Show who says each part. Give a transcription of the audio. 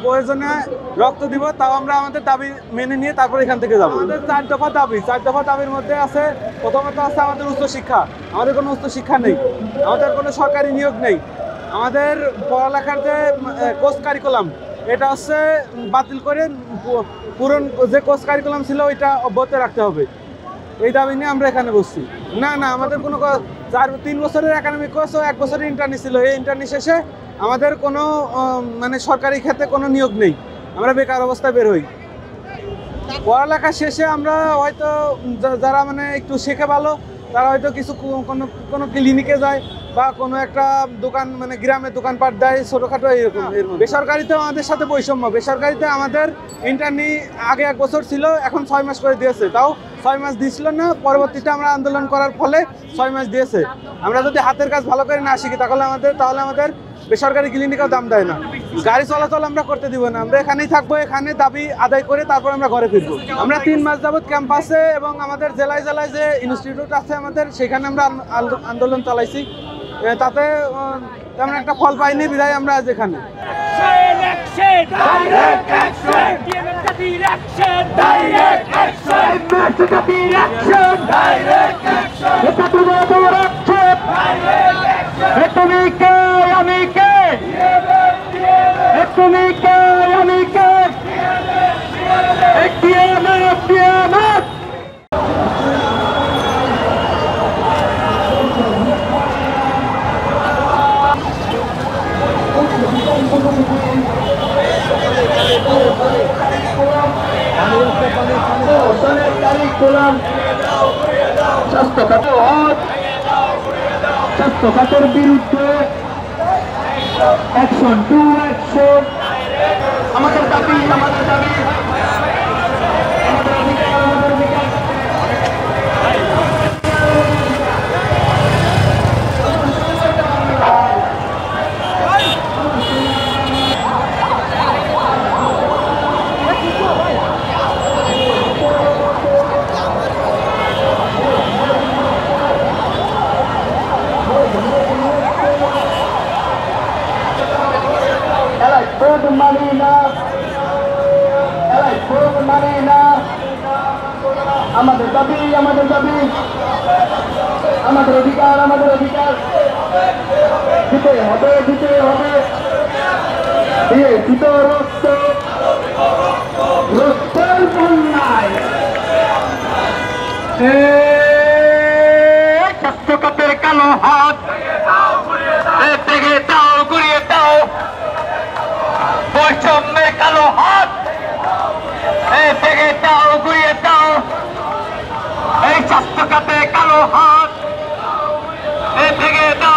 Speaker 1: প্রয়োজনে রক্ত দিব, তাও আমরা আমাদের দাবি মেনে নিয়ে তারপর এখান থেকে যাবো। আমাদের 4 দফা দাবি, 4 দফা দাবির মধ্যে আছে, প্রথমত আছে আমাদের উচ্চশিক্ষা। আমাদের কোনো উচ্চশিক্ষা নেই, আমাদের কোনো সরকারি নিয়োগ নেই। আমাদের পড়ালেখার যে কোর্স কারিকুলাম, এটা হচ্ছে বাতিল করে পুরন যে কোর্স কারিকুলাম ছিল ওইটা অব্যাহত রাখতে হবে। এই দাবি নিয়ে আমরা এখানে বসছি। না, আমাদের কোনো 3 বছরের একাডেমিক কোর্স ও 1 বছরের ইন্টার্নি ছিল। এই ইন্টার্নি শেষে আমাদের কোনো মানে সরকারি ক্ষেত্রে কোনো নিয়োগ নেই, আমরা বেকার অবস্থায় বের হই। পড়ালেখা শেষে আমরা হয়তো যারা মানে একটু শেখে ভালো, তারা হয়তো কিছু কোনো ক্লিনিকে যায় বা কোনো একটা দোকান মানে গ্রামে দোকানপাট দেয় ছোটোখাটো, এরকম। বেসরকারিতে আমাদের সাথে বৈষম্য। বেসরকারিতে আমাদের ইন্টার্নি আগে 1 বছর ছিল, এখন 6 মাস করে দিয়েছে। তাও 6 মাস দিয়েছিল না, পরবর্তীতে আমরা আন্দোলন করার ফলে 6 মাস দিয়েছে। আমরা যদি হাতের কাজ ভালো করে না শিখি তাহলে আমাদের বেসরকারি ক্লিনিকেও দাম দেয় না। গাড়ি চলাচল আমরা করতে দিব না, আমরা এখানেই থাকবো, এখানে দাবি আদায় করে তারপর আমরা ঘরে ফিরবো। আমরা 3 মাস যাবৎ ক্যাম্পাসে এবং আমাদের জেলায় জেলায় যে ইনস্টিটিউট আছে আমাদের, সেখানে আমরা আন্দোলন চালাইছি। তাতে তেমন একটা ফল পাইনি, বিধায় আমরা আজ এখানে।
Speaker 2: স্বাস্থ্য খাতের বিরুদ্ধে অ্যাকশন টু অ্যাকশন। আমাদের দাবি, আমাদের দাবি, আমাদের অধিকার, আমাদের অধিকার। আমাদের দাবি, আমাদের দাবি, আমাদের অধিকার, আমাদের অধিকার দিতে হবে, দিতে হবে। দিত রক্ত, রক্তের বন্যায় স্বাস্থ্য খাতের কালো হাত থেকে দাও, ঘুরিয়ে দাও। বৈষম্যের কালো হাত থেকে দাও, ঘুরিয়ে দাও। এই স্বাস্থ্য খাতে কালো হাত থেকে দাও।